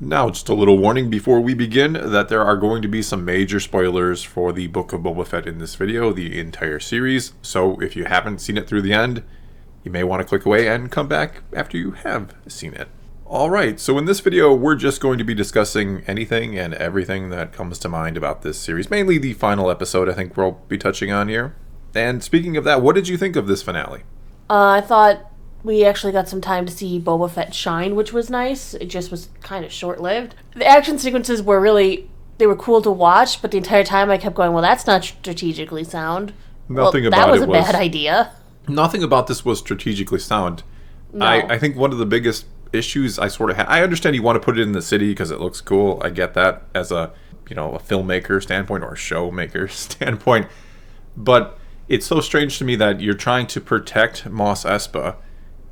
Now, just a little warning before we begin that there are going to be some major spoilers for the Book of Boba Fett in this video, the entire series. So if you haven't seen it through the end, you may want to click away and come back after you have seen it. Alright, so in this video, we're just going to be discussing anything and everything that comes to mind about this series. Mainly the final episode I think we'll be touching on here. And speaking of that, what did you think of this finale? I thought we actually got some time to see Boba Fett shine, which was nice. It just was kind of short-lived. The action sequences were they were cool to watch, but the entire time I kept going, well, that's not strategically sound. That was a bad idea. Nothing about this was strategically sound. No. I think one of the biggest issues I sort of had, I understand you want to put it in the city because it looks cool. I get that as a filmmaker standpoint or a showmaker standpoint. But it's so strange to me that you're trying to protect Mos Espa,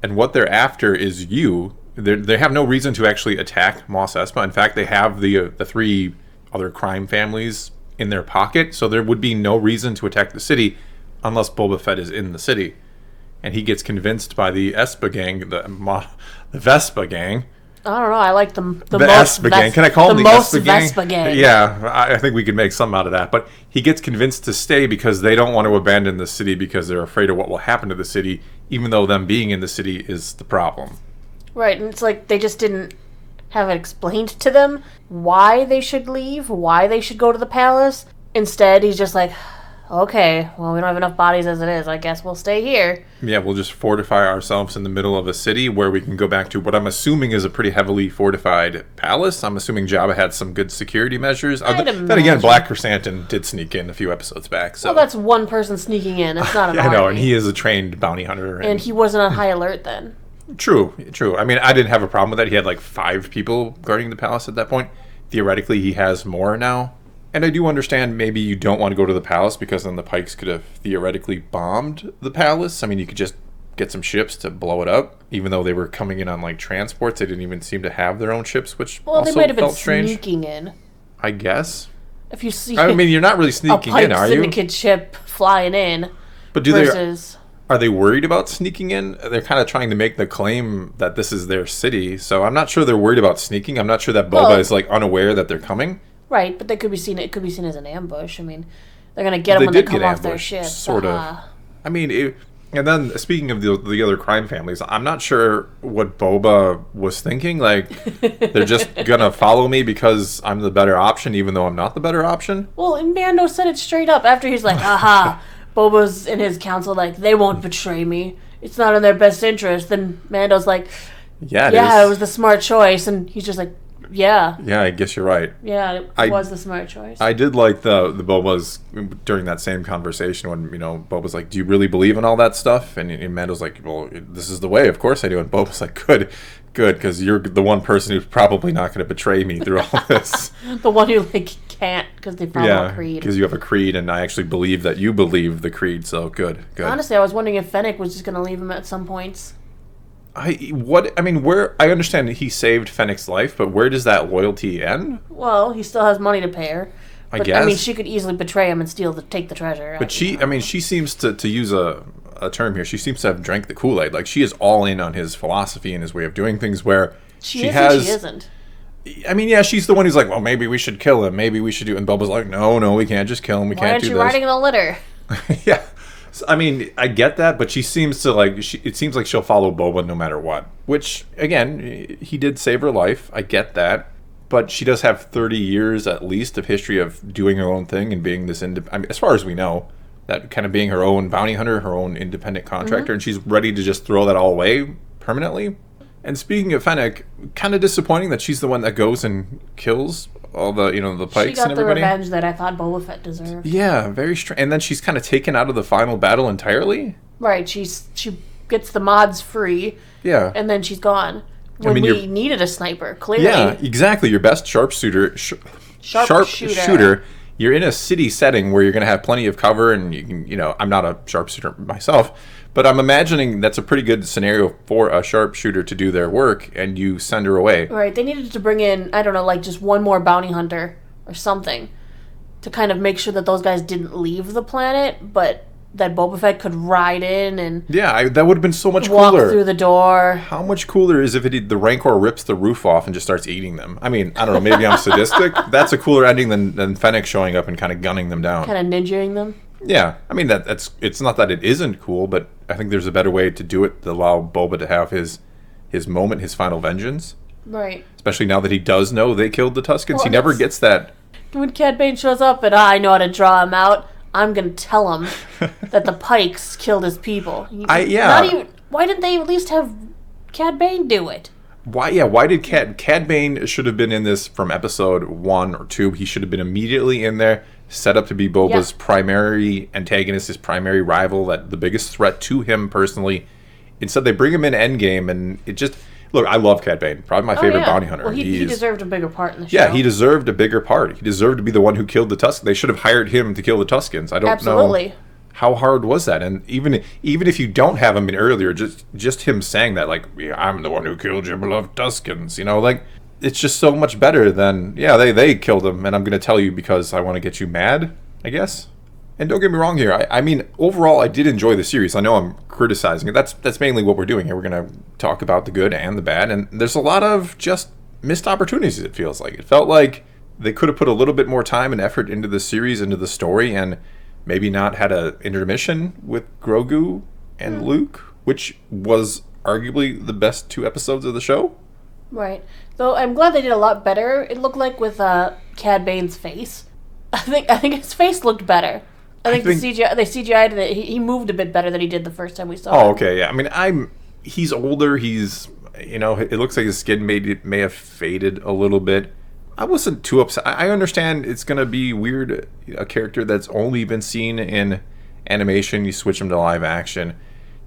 and what they're after is you. They have no reason to actually attack Mos Espa. In fact, they have the three other crime families in their pocket, so there would be no reason to attack the city unless Boba Fett is in the city. And he gets convinced by the Espa gang, the Vespa gang. I don't know. I like the Espa gang. Can I call them the Espa gang? Vespa gang? Yeah, I think we could make something out of that. But he gets convinced to stay because they don't want to abandon the city because they're afraid of what will happen to the city, even though them being in the city is the problem. Right, and it's like they just didn't have it explained to them why they should leave, why they should go to the palace. Instead, he's just like, okay, well, we don't have enough bodies as it is. I guess we'll stay here. Yeah, we'll just fortify ourselves in the middle of a city where we can go back to what I'm assuming is a pretty heavily fortified palace. I'm assuming Jabba had some good security measures. Then again, Black Chrysanthemum did sneak in a few episodes back. So. Well, that's one person sneaking in. It's not an army. I know, and he is a trained bounty hunter. And he wasn't on high alert then. True. I mean, I didn't have a problem with that. He had like 5 people guarding the palace at that point. Theoretically, he has more now. And I do understand maybe you don't want to go to the palace because then the Pikes could have theoretically bombed the palace. I mean, you could just get some ships to blow it up, even though they were coming in on like transports. They didn't even seem to have their own ships, which also they might have been felt strange. Sneaking in. I guess. If you see, I mean, you're not really sneaking in, are you? A syndicate ship flying in. But are they worried about sneaking in? They're kind of trying to make the claim that this is their city, so I'm not sure they're worried about sneaking. I'm not sure that Boba is like unaware that they're coming. Right, but it could be seen as an ambush. I mean, they're going to get them when they come off their ship. Sort of. I mean, and then speaking of the other crime families, I'm not sure what Boba was thinking. Like, they're just going to follow me because I'm the better option, even though I'm not the better option? Well, and Mando said it straight up after he's like, aha, Boba's in his council, like, they won't betray me. It's not in their best interest. Then Mando's like, yeah, it was the smart choice. And he's just like, yeah, I guess you're right. Yeah, it was the smart choice. I did like the Boba's during that same conversation when, Boba's like, do you really believe in all that stuff? And Mando's like, well, this is the way, of course I do. And Boba's like, good, because you're the one person who's probably not going to betray me through all this. The one who can't because they follow a creed. Because you have a creed, and I actually believe that you believe the creed, so good. Honestly, I was wondering if Fennec was just going to leave him at some points. I understand he saved Fennec's life, but where does that loyalty end? Well, he still has money to pay her. I guess. I mean, she could easily betray him and take the treasure. But she seems to use a term here. She seems to have drank the Kool-Aid. Like, she is all in on his philosophy and his way of doing things. Where she isn't. I mean, yeah, she's the one who's like, well, maybe we should kill him. Maybe we should do. And Boba's like, no, we can't just kill him. We can't do this. Why aren't you riding in a litter? Yeah. I mean, I get that, but she seems to it seems like she'll follow Boba no matter what. Which, again, he did save her life. I get that. But she does have 30 years at least of history of doing her own thing and being this as far as we know, that kind of being her own bounty hunter, her own independent contractor, and she's ready to just throw that all away permanently. And speaking of Fennec, kind of disappointing that she's the one that goes and kills all the the Pikes and everybody. She got the revenge that I thought Boba Fett deserved. Yeah, very strange. And then she's kind of taken out of the final battle entirely. Right, she gets the mods free. Yeah, and then she's gone. When we needed a sniper, clearly. Yeah, exactly. Your best sharpshooter. You're in a city setting where you're going to have plenty of cover, and you can. I'm not a sharpshooter myself, but I'm imagining that's a pretty good scenario for a sharpshooter to do their work, and you send her away. Right. They needed to bring in, I don't know, like just one more bounty hunter or something to kind of make sure that those guys didn't leave the planet, but that Boba Fett could ride in and that would have been so much walk cooler. through the door. How much cooler is if the Rancor rips the roof off and just starts eating them? I mean, I don't know, maybe I'm sadistic. That's a cooler ending than Fennec showing up and kind of gunning them down. Kind of ninjaing them. Yeah, I mean, it's not that it isn't cool, but I think there's a better way to do it to allow Boba to have his moment, his final vengeance. Right. Especially now that he does know they killed the Tuskens. Well, he never gets that. When Cad Bane shows up and I know how to draw him out, I'm going to tell him that the Pikes killed his people. Why didn't they at least have Cad Bane do it? Why did Cad Bane should have been in this from episode 1 or 2. He should have been immediately in there, set up to be Boba's primary antagonist, his primary rival, that the biggest threat to him personally. Instead, they bring him in Endgame, and it just... Look, I love Cad Bane. Probably my favorite bounty hunter. Well, he deserved a bigger part in the show. Yeah, he deserved a bigger part. He deserved to be the one who killed the Tuskens. They should have hired him to kill the Tuskens. I don't know how hard was that. And even if you don't have him in earlier, just him saying that, like, I'm the one who killed your beloved Tuskens, like, it's just so much better than, they killed him, and I'm going to tell you because I want to get you mad, I guess. And don't get me wrong here. I mean, overall, I did enjoy the series. I know I'm criticizing it. That's mainly what we're doing here. We're going to talk about the good and the bad. And there's a lot of just missed opportunities, it feels like. It felt like they could have put a little bit more time and effort into the series, into the story, and maybe not had an intermission with Grogu and Luke, which was arguably the best 2 episodes of the show. Right. Though I'm glad they did a lot better. It looked like with Cad Bane's face. I think his face looked better. I think they CGI'd it. He moved a bit better than he did the first time we saw him. Oh, okay, yeah. I mean, he's older. He's, it looks like his skin may have faded a little bit. I wasn't too upset. I understand it's going to be weird, a character that's only been seen in animation, you switch him to live action.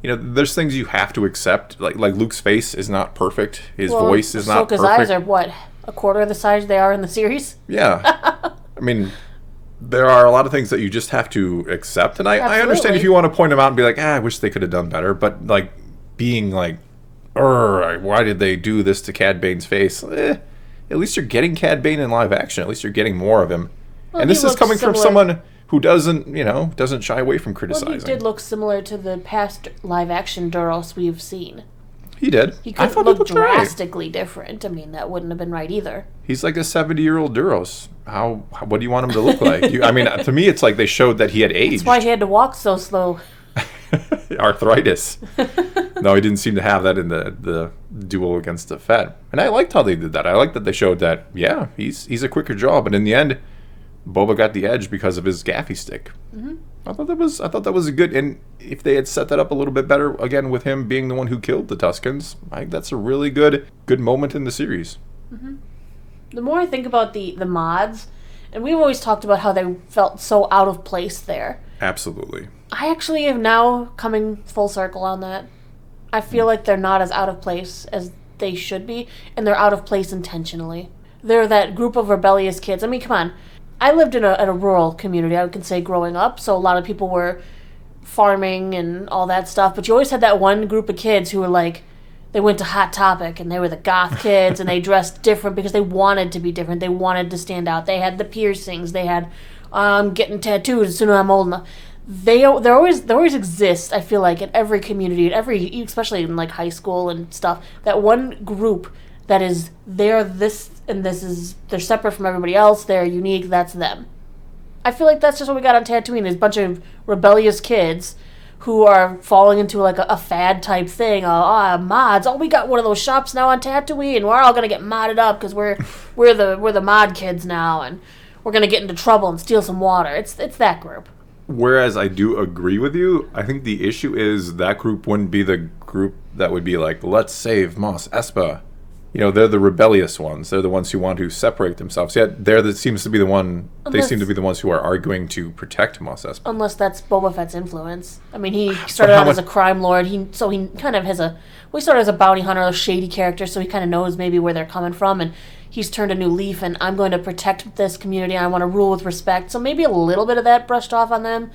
There's things you have to accept. Like Luke's face is not perfect. His voice is not perfect. Ahsoka's eyes are, a quarter of the size they are in the series? Yeah. I mean... There are a lot of things that you just have to accept, and I understand if you want to point them out and be like, I wish they could have done better, but like being like, why did they do this to Cad Bane's face? At least you're getting Cad Bane in live action. At least you're getting more of him. Well, and this is coming from someone who doesn't shy away from criticizing. Well, he did look similar to the past live action Duros we've seen. He did. He could look drastically different. I mean, that wouldn't have been right either. He's like a 70-year-old Duros. What do you want him to look like? To me, it's like they showed that he had aged. That's why he had to walk so slow. Arthritis. No, he didn't seem to have that in the duel against the Fett. And I liked how they did that. I liked that they showed that, he's a quicker draw. But in the end, Boba got the edge because of his gaffy stick. Mm-hmm. I thought that was a good, and if they had set that up a little bit better, again with him being the one who killed the Tuskens, I think that's a really good moment in the series. Mm-hmm. The more I think about the mods, and we've always talked about how they felt so out of place there. Absolutely. I actually am now coming full circle on that. I feel like they're not as out of place as they should be, and they're out of place intentionally. They're that group of rebellious kids. I mean, come on. I lived in a rural community, I can say, growing up, so a lot of people were farming and all that stuff, but you always had that one group of kids who were like, they went to Hot Topic, and they were the goth kids, and they dressed different because they wanted to be different, they wanted to stand out, they had the piercings, they had, getting tattooed as soon as I'm old enough. They always exist, I feel like, in every community, especially in like high school and stuff, that one group that is, they're this and this is, they're separate from everybody else, they're unique, that's them. I feel like that's just what we got on Tatooine, is a bunch of rebellious kids who are falling into like a fad type thing. Mods. We got one of those shops now on Tatooine. We're all gonna get modded up because we're the mod kids now, and we're gonna get into trouble and steal some water. It's that group. Whereas I do agree with you, I think the issue is that group wouldn't be the group that would be like, let's save Mos Espa. They're the rebellious ones. They're the ones who want to separate themselves. Yet they seem to be the ones who are arguing to protect Mos Espa. Unless that's Boba Fett's influence. I mean, he started out as a crime lord. He kind of has we started as a bounty hunter, a shady character, so he kind of knows maybe where they're coming from, and he's turned a new leaf, and I'm going to protect this community. I want to rule with respect. So maybe a little bit of that brushed off on them.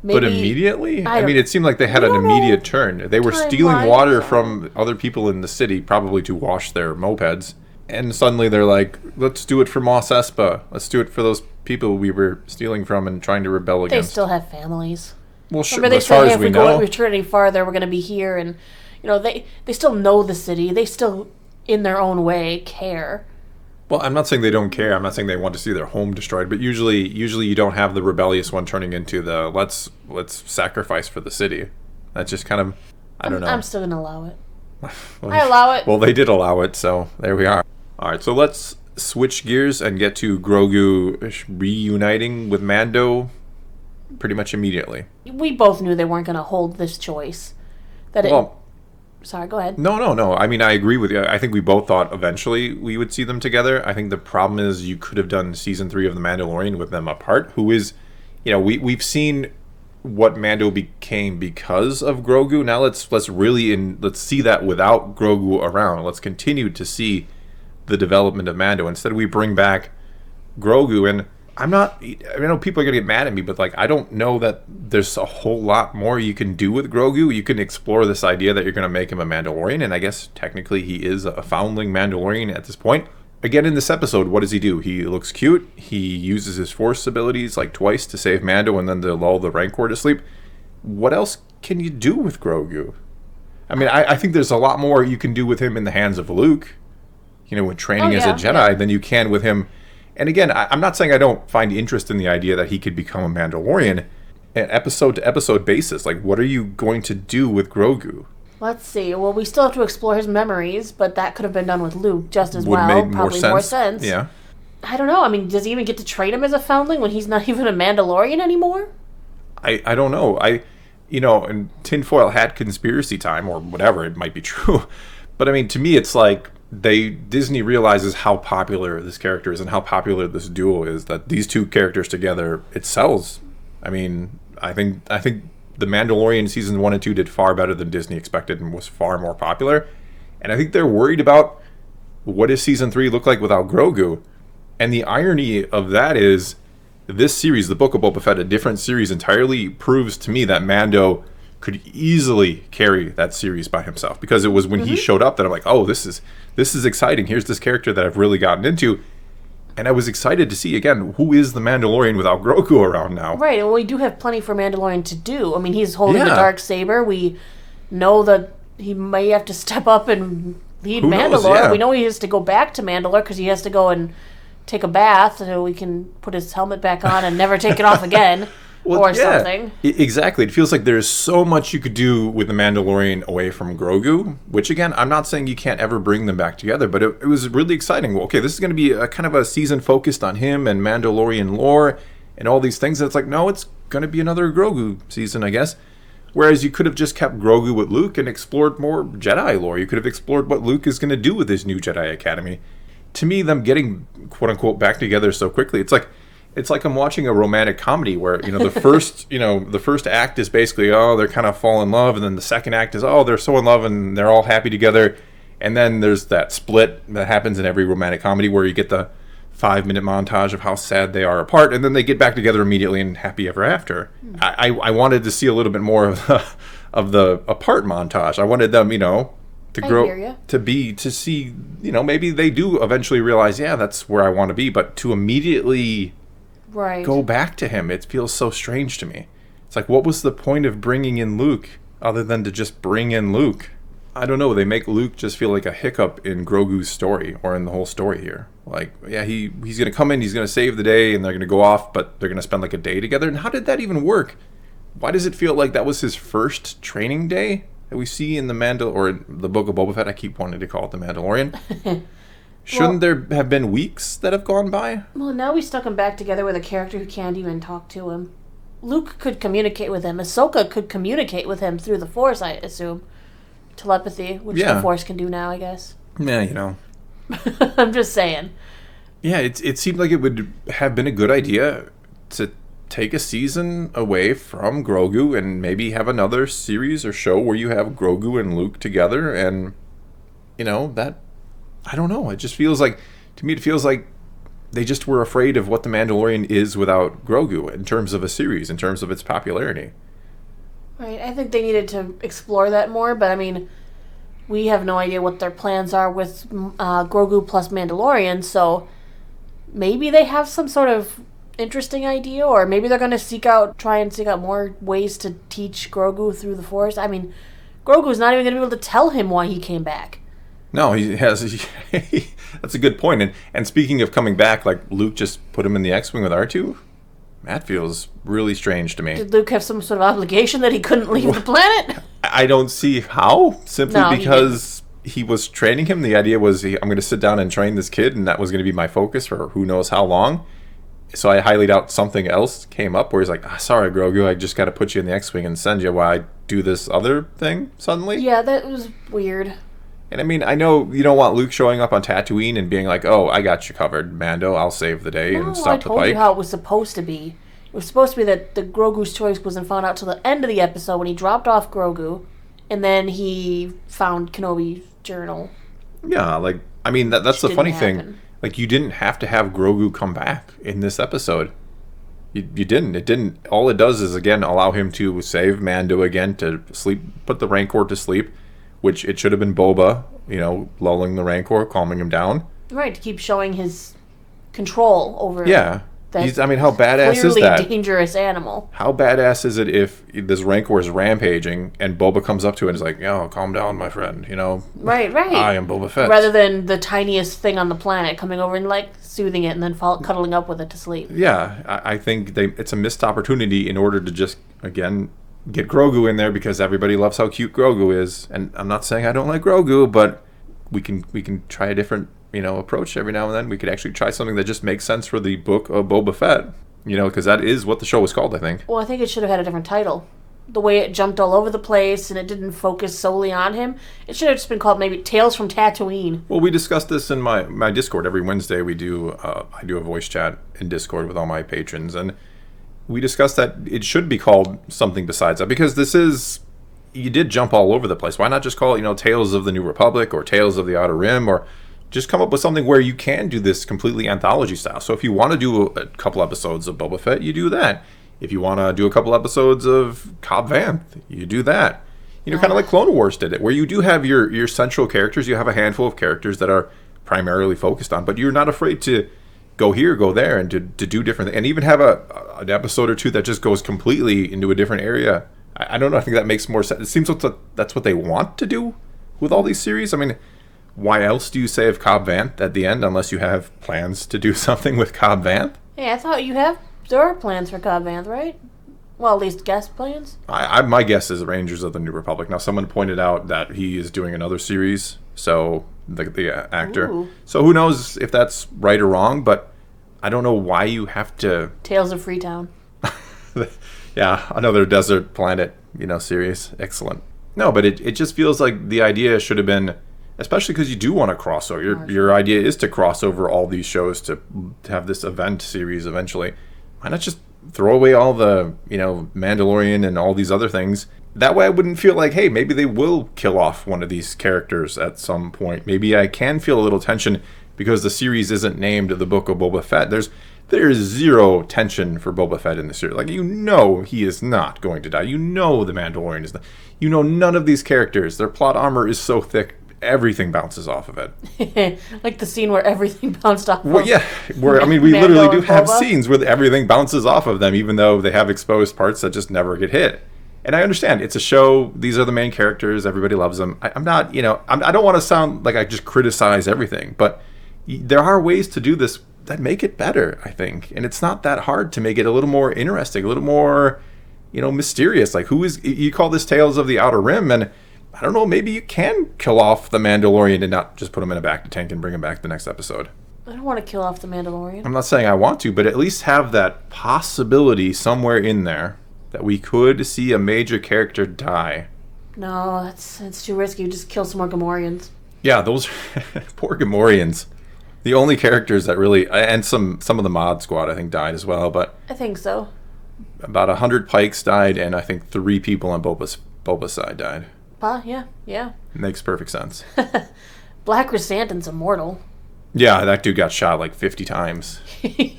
Maybe, but immediately? I mean, it seemed like they had an immediate turn. They were stealing water from other people in the city, probably to wash their mopeds. And suddenly they're like, let's do it for Mos Espa. Let's do it for those people we were stealing from and trying to rebel against. They still have families. Well, sure. Remember they As far said, hey, as if we we know, go return any farther, we're going to be here, and they still know the city. They still, in their own way, care. well, I'm not saying they don't care. I'm not saying they want to see their home destroyed. But usually you don't have the rebellious one turning into the let's sacrifice for the city. That's just kind of, I don't know. I'm still going to allow it. Well, I allow it. Well, they did allow it, so there we are. All right, so let's switch gears and get to Grogu reuniting with Mando pretty much immediately. We both knew they weren't going to hold this choice. Sorry, go ahead. No. I mean, I agree with you. I think we both thought eventually we would see them together. I think the problem is you could have done season 3 of The Mandalorian with them apart, who is, we've seen what Mando became because of Grogu. Now let's see that without Grogu around. Let's continue to see the development of Mando. Instead, we bring back Grogu, and I know people are gonna get mad at me, but I don't know that there's a whole lot more you can do with Grogu. You can explore this idea that you're gonna make him a Mandalorian, and I guess technically he is a foundling Mandalorian at this point. Again, in this episode, what does he do? He looks cute. He uses his Force abilities twice to save Mando and then to lull the Rancor to sleep. What else can you do with Grogu? I mean, I think there's a lot more you can do with him in the hands of Luke, with training as a Jedi, than you can with him. And again, I'm not saying I don't find interest in the idea that he could become a Mandalorian an episode-to-episode basis. What are you going to do with Grogu? Let's see. Well, we still have to explore his memories, but that could have been done with Luke just as well. Would make Probably more sense. Yeah. I don't know. I mean, does he even get to train him as a foundling when he's not even a Mandalorian anymore? I don't know. And tinfoil hat conspiracy time, or whatever, it might be true. But I mean, to me, it's Disney realizes how popular this character is and how popular this duo is, that these two characters together, it sells. I mean, I think The Mandalorian season 1 and 2 did far better than Disney expected and was far more popular. And I think they're worried about what does season 3 look like without Grogu. And the irony of that is this series, The Book of Boba Fett, a different series entirely, proves to me that Mando could easily carry that series by himself. Because it was when he showed up that I'm like, oh, this is exciting. Here's this character that I've really gotten into. And I was excited to see, again, who is the Mandalorian without Grogu around now? Right, and we do have plenty for Mandalorian to do. I mean, he's holding the Darksaber. We know that he may have to step up and lead Mandalore. We know he has to go back to Mandalore because he has to go and take a bath so we can put his helmet back on and never take it off again. Something. Exactly. It feels like there's so much you could do with the Mandalorian away from Grogu, which again, I'm not saying you can't ever bring them back together, but it was really exciting. Well, okay, this is going to be a kind of a season focused on him and Mandalorian lore and all these things. And it's no, it's going to be another Grogu season, I guess. Whereas you could have just kept Grogu with Luke and explored more Jedi lore. You could have explored what Luke is going to do with his new Jedi Academy. To me, them getting quote unquote back together so quickly, it's like I'm watching a romantic comedy where, the first act is basically, oh, they're kind of fall in love. And then the second act is, oh, they're so in love and they're all happy together. And then there's that split that happens in every romantic comedy where you get the 5-minute montage of how sad they are apart. And then they get back together immediately and happy ever after. I wanted to see a little bit more of the apart montage. I wanted them, to grow, to see, maybe they do eventually realize, yeah, that's where I want to be. But to immediately go back to him, it feels so strange to me. It's what was the point of bringing in Luke other than to just bring in Luke? I don't know. They make Luke just feel like a hiccup in Grogu's story or in the whole story here. He's going to come in, he's going to save the day, and they're going to go off, but they're going to spend a day together. And how did that even work? Why does it feel like that was his first training day that we see in the Book of Boba Fett? I keep wanting to call it The Mandalorian. Shouldn't there have been weeks that have gone by? Well, now we stuck him back together with a character who can't even talk to him. Luke could communicate with him. Ahsoka could communicate with him through the Force, I assume. Telepathy, which the Force can do now, I guess. Yeah, I'm just saying. Yeah, it seemed like it would have been a good idea to take a season away from Grogu and maybe have another series or show where you have Grogu and Luke together and, that... I don't know. It just feels like they just were afraid of what The Mandalorian is without Grogu in terms of a series, in terms of its popularity. Right. I think they needed to explore that more, but I mean, we have no idea what their plans are with Grogu plus Mandalorian, so maybe they have some sort of interesting idea, or maybe they're going to try and seek out more ways to teach Grogu through the Force. I mean, Grogu's not even going to be able to tell him why he came back. No, he has. That's a good point. And speaking of coming back, like Luke just put him in the X-wing with R2. That feels really strange to me. Did Luke have some sort of obligation that he couldn't leave the planet? I don't see how. Simply because he was training him. The idea was, I'm going to sit down and train this kid, and that was going to be my focus for who knows how long. So I highly doubt something else came up where he's like, sorry, Grogu, I just got to put you in the X-wing and send you while I do this other thing suddenly. Yeah, that was weird. And I mean, I know you don't want Luke showing up on Tatooine and being like, I got you covered, Mando, I'll save the day and stop the Pike. I told you how it was supposed to be. It was supposed to be that the Grogu's choice wasn't found out till the end of the episode when he dropped off Grogu, and then he found Kenobi's journal. Yeah, like, I mean, that's the funny thing. Like, you didn't have to have Grogu come back in this episode. You didn't. It didn't. All it does is, again, allow him to save Mando again, to put the Rancor to sleep, which it should have been Boba, lulling the Rancor, calming him down. Right, to keep showing his control over Yeah. How badass is that? Clearly dangerous animal. How badass is it if this Rancor is rampaging and Boba comes up to it and is like, calm down, my friend, Right. I am Boba Fett. Rather than the tiniest thing on the planet coming over and, soothing it and then cuddling up with it to sleep. Yeah, I think it's a missed opportunity in order to just, again, get Grogu in there because everybody loves how cute Grogu is. And I'm not saying I don't like Grogu, but we can try a different approach every now and then. We could actually try something that just makes sense for the book of Boba Fett, because that is what the show was called, I think. Well, I think it should have had a different title. The way it jumped all over the place and it didn't focus solely on him, it should have just been called maybe Tales from Tatooine. Well, we discussed this in my Discord. Every Wednesday I do a voice chat in Discord with all my patrons, and we discussed that it should be called something besides that, because you did jump all over the place. Why not just call it, Tales of the New Republic or Tales of the Outer Rim, or just come up with something where you can do this completely anthology style. So if you want to do a couple episodes of Boba Fett, you do that. If you want to do a couple episodes of Cobb Vanth, you do that. Kind of like Clone Wars did it, where you do have your central characters. You have a handful of characters that are primarily focused on, but you're not afraid to go here, go there, and to do different things. And even have an episode or two that just goes completely into a different area. I don't know. I think that makes more sense. It seems that's what they want to do with all these series. I mean, why else do you save Cobb Vanth at the end unless you have plans to do something with Cobb Vanth? Hey, I thought there are plans for Cobb Vanth, right? Well, at least guest plans. My guess is Rangers of the New Republic. Now, someone pointed out that he is doing another series, so the actor. Ooh. So who knows if that's right or wrong, but I don't know why you have to... Tales of Freetown. Yeah, another desert planet, series. Excellent. No, but it just feels like the idea should have been, especially because you do want to cross over. Your idea is to cross over all these shows to have this event series eventually. Why not just throw away all the, Mandalorian and all these other things? That way I wouldn't feel like, hey, maybe they will kill off one of these characters at some point. Maybe I can feel a little tension because the series isn't named The Book of Boba Fett. There's zero tension for Boba Fett in the series. Like, he is not going to die. The Mandalorian is not. None of these characters, their plot armor is so thick, everything bounces off of it. Like the scene where everything bounced off we literally do have scenes where everything bounces off of them, even though they have exposed parts that just never get hit. And I understand, it's a show, these are the main characters, everybody loves them. I don't want to sound like I just criticize everything, but there are ways to do this that make it better, I think. And it's not that hard to make it a little more interesting, a little more, mysterious. Like, you call this Tales of the Outer Rim, and I don't know, maybe you can kill off the Mandalorian and not just put him in a back tank and bring him back the next episode. I don't want to kill off the Mandalorian. I'm not saying I want to, but at least have that possibility somewhere in there that we could see a major character die. No, that's too risky. You just kill some more Gamorreans. Yeah, those poor Gamorreans. The only characters that really, and some of the mod squad I think died as well, but I think so. About 100 Pikes died, and I think 3 people on Boba's side died. Yeah. It makes perfect sense. Black Chrysanthemum's immortal. Yeah, that dude got shot like 50 times,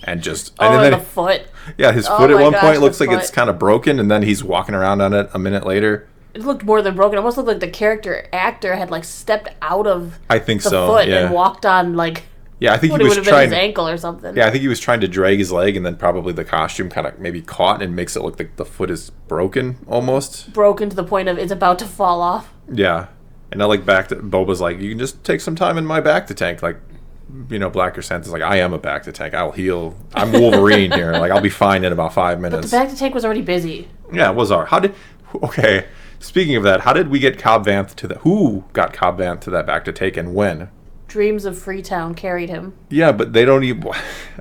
and just the foot. Yeah, his foot at one point looks like it's kind of broken, and then he's walking around on it a minute later. It looked more than broken. It almost looked like the actor had stepped out of I think the so, foot yeah. and walked on Yeah, I think Well, he it was would have been trying. his ankle or something. Yeah, I think he was trying to drag his leg, and then probably the costume kind of maybe caught and makes it look like the foot is broken almost. Broken to the point of it's about to fall off. Yeah, and I like back to Boba's like, you can just take some time in my back to tank. Like, Blacker Santa's like, I am a back to tank. I'll heal. I'm Wolverine here. Like, I'll be fine in about 5 But minutes. the back to tank was already busy. Yeah, it was our. Okay, speaking of that, how did we get Cobb Vanth to who got Cobb Vanth to that back to take and when? Dreams of Freetown carried him. Yeah, but they don't even.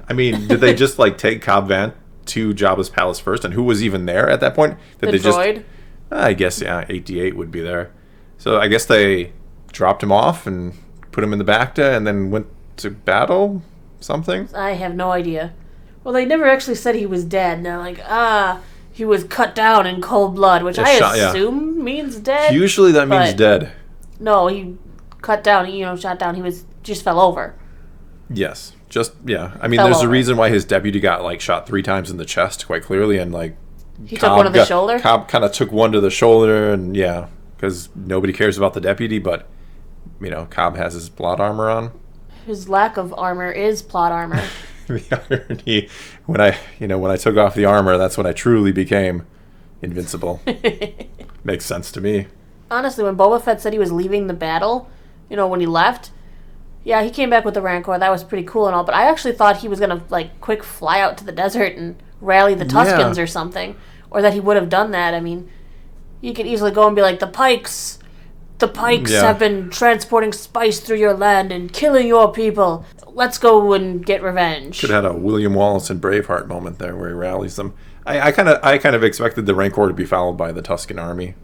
I mean, did they just like take Cobb Vanth to Jabba's palace first, and who was even there at that point? Did The they droid? just? I guess 88 would be there. So I guess they dropped him off and put him in the Bacta, and then went to battle. Something. I have no idea. Well, they never actually said he was dead. And they're like, he was cut down in cold blood, which I assume means dead. Usually that means but dead. No, he cut down. Shot down. He just fell over. Yes. I mean, Fell there's a over. reason why his deputy got like shot 3 times in the chest, quite clearly, and like He took one of the shoulder. Cobb kind of took one to the shoulder, and yeah, because nobody cares about the deputy, but Cobb has his plot armor on. His lack of armor is plot armor. The irony, when I took off the armor, that's when I truly became invincible. Makes sense to me. Honestly, when Boba Fett said he was leaving the battle, when he left, yeah, he came back with the Rancor. That was pretty cool and all, but I actually thought he was going to, like, quick fly out to the desert and rally the Tuskens or something, or that he would have done that. I mean, you could easily go and be like, the Pikes have been transporting spice through your land and killing your people. Let's go and get revenge. Could have had a William Wallace and Braveheart moment there where he rallies them. I kind of expected the Rancor to be followed by the Tusken army.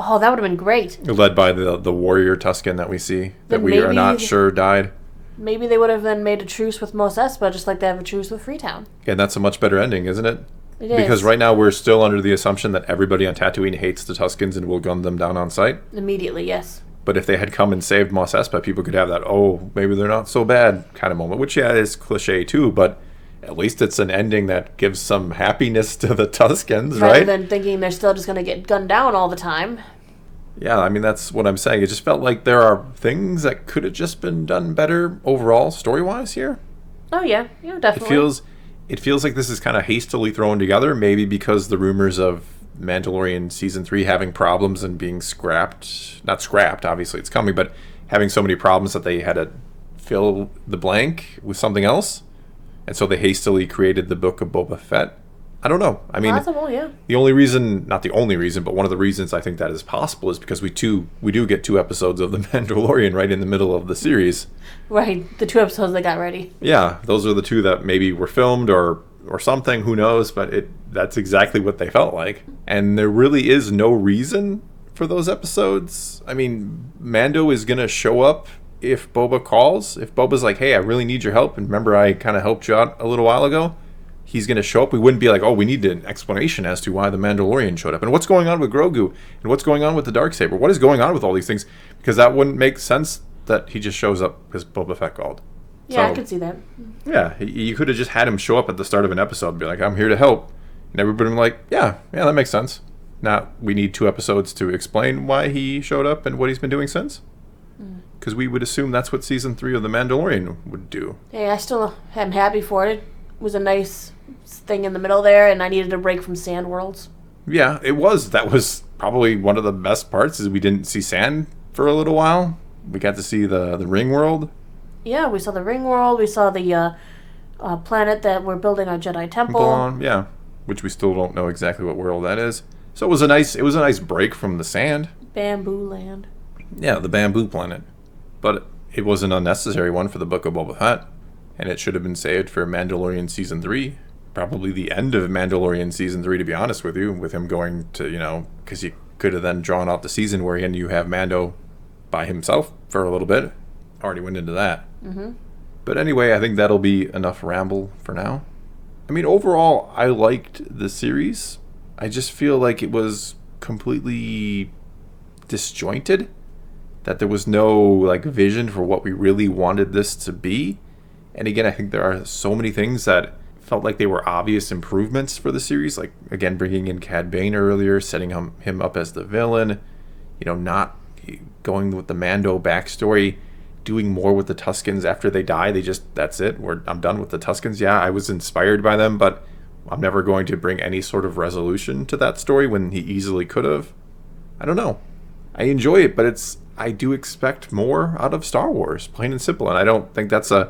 Oh, that would have been great. Led by the warrior Tusken that we see, that Then we are not sure died. Maybe they would have then made a truce with Mos Espa, just like they have a truce with Freetown. And that's a much better ending, isn't it? It is. Because right now we're still under the assumption that everybody on Tatooine hates the Tuskens and will gun them down on sight. Immediately, yes. But if they had come and saved Mos Espa, people could have that, oh, maybe they're not so bad kind of moment, which, yeah, is cliche too, but at least it's an ending that gives some happiness to the Tuskens, right? Rather than thinking they're still just going to get gunned down all the time. Yeah, I mean, that's what I'm saying. It just felt like there are things that could have just been done better overall, story-wise here. Oh, yeah. Yeah, definitely. It feels like this is kind of hastily thrown together, maybe because the rumors of Mandalorian Season 3 having problems and being scrapped. Not scrapped, obviously it's coming, but having so many problems that they had to fill the blank with something else. And so they hastily created the Book of Boba Fett. I don't know. I mean, possible, yeah. The only reason, not the only reason, but one of the reasons I think that is possible is because we do get 2 episodes of The Mandalorian right in the middle of the series. Right, the 2 episodes they got ready. Yeah, those are the 2 that maybe were filmed or something, who knows, but that's exactly what they felt like. And there really is no reason for those episodes. I mean, Mando is going to show up if Boba calls. If Boba's like, hey, I really need your help, and remember I kind of helped you out a little while ago, he's going to show up. We wouldn't be like, oh, we need an explanation as to why the Mandalorian showed up, and what's going on with Grogu, and what's going on with the Darksaber. What is going on with all these things? Because that wouldn't make sense that he just shows up because Boba Fett called. Yeah, So, I could see that. yeah, you could have just had him show up at the start of an episode and be like, I'm here to help. And everybody would be like, yeah, that makes sense. Not, we need 2 episodes to explain why he showed up and what he's been doing since. Because we would assume that's what Season 3 of The Mandalorian would do. Hey, I still am happy for it. It was a nice thing in the middle there, and I needed a break from Sand Worlds. Yeah, it was. That was probably one of the best parts, is we didn't see sand for a little while. We got to see the ring world. Yeah, we saw the ring world. We saw the planet that we're building our Jedi temple. On, yeah, which we still don't know exactly what world that is. So it was a nice break from the sand. Bamboo Land. Yeah, the bamboo planet. But it was an unnecessary one for the Book of Boba Fett. And it should have been saved for Mandalorian Season 3. Probably the end of Mandalorian Season 3, to be honest with you. With him going to, because you could have then drawn out the season where you have Mando by himself for a little bit. Already went into that. Mm-hmm. But anyway, I think that'll be enough ramble for now. I mean, overall, I liked the series. I just feel like it was completely disjointed. That there was no vision for what we really wanted this to be. And again, I think there are so many things that felt like they were obvious improvements for the series. Like, again, bringing in Cad Bane earlier, setting him up as the villain. Not going with the Mando backstory. doing more with the Tuskens after they die. That's it. I'm done with the Tuskens. Yeah, I was inspired by them, but I'm never going to bring any sort of resolution to that story when he easily could have. I don't know. I enjoy it, but I do expect more out of Star Wars, plain and simple. And I don't think that's I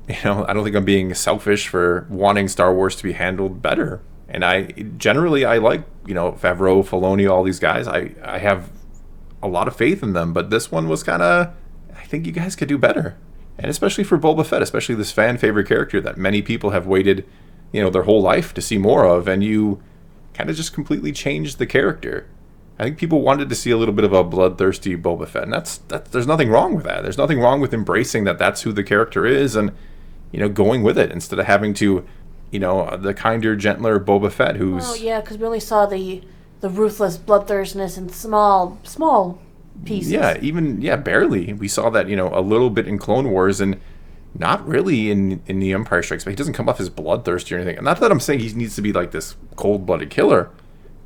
don't think I'm being selfish for wanting Star Wars to be handled better. And I like, Favreau, Filoni, all these guys. I have a lot of faith in them, but this one was kind of, I think you guys could do better. And especially for Boba Fett, especially this fan favorite character that many people have waited, their whole life to see more of, and you kind of just completely changed the character. I think people wanted to see a little bit of a bloodthirsty Boba Fett, and there's nothing wrong with that. There's nothing wrong with embracing that that's who the character is, and going with it instead of having to, the kinder, gentler Boba Fett who's... Oh, yeah, because we only saw the ruthless bloodthirstiness in small pieces. Yeah, barely. We saw that, a little bit in Clone Wars, and not really in The Empire Strikes Back. He doesn't come off as bloodthirsty or anything. Not that I'm saying he needs to be like this cold-blooded killer,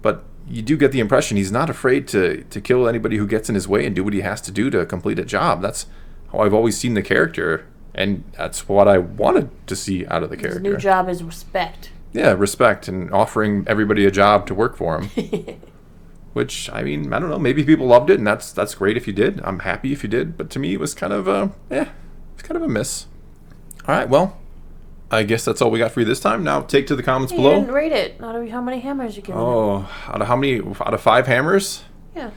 but you do get the impression he's not afraid to kill anybody who gets in his way and do what he has to do to complete a job. That's how I've always seen the character, and that's what I wanted to see out of the character. His new job is respect. Yeah, respect, and offering everybody a job to work for him. Which, I don't know, maybe people loved it, and that's great if you did. I'm happy if you did, but to me it was kind of a miss. All right, well, I guess that's all we got for you this time. Now take to the comments below. You didn't rate it. Out of how many hammers you giving it? Oh, out of how many? Out of 5 hammers? Yeah.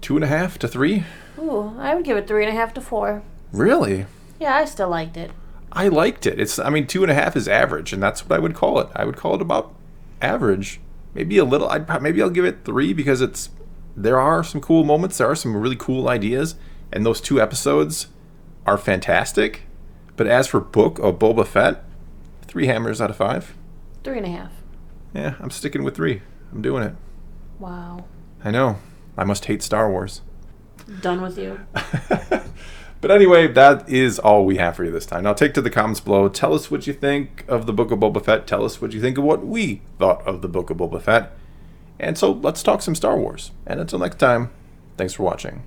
2.5 to 3? Ooh, I would give it 3.5 to 4. Really? Yeah, I still liked it. I liked it. 2.5 is average, and that's what I would call it. I would call it about average. Maybe a little. Maybe I'll give it 3 because there are some cool moments. There are some really cool ideas, and those 2 episodes are fantastic. But as for Book of Boba Fett, 3 hammers out of 5. 3.5. Yeah, I'm sticking with 3. I'm doing it. Wow. I know. I must hate Star Wars. Done with you. But anyway, that is all we have for you this time. Now take to the comments below. Tell us what you think of the Book of Boba Fett. Tell us what you think of what we thought of the Book of Boba Fett. And so let's talk some Star Wars. And until next time, thanks for watching.